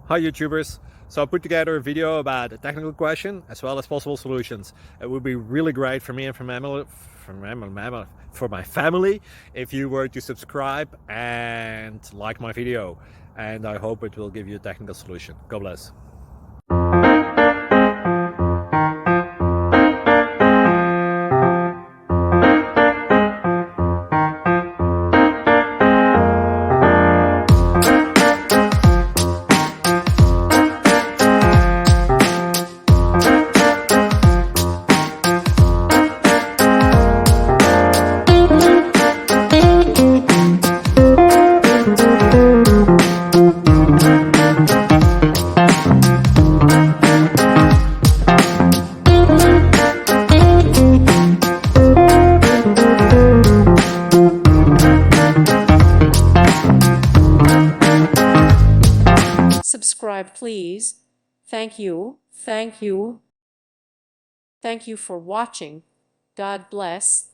Hi YouTubers! So I put together a video about a technical question as well as possible solutions. It would be really great for me and for my family if you were to subscribe and like my video, and I hope it will give you a technical solution. God bless. Subscribe, please. Thank you. Thank you. Thank you for watching. God bless.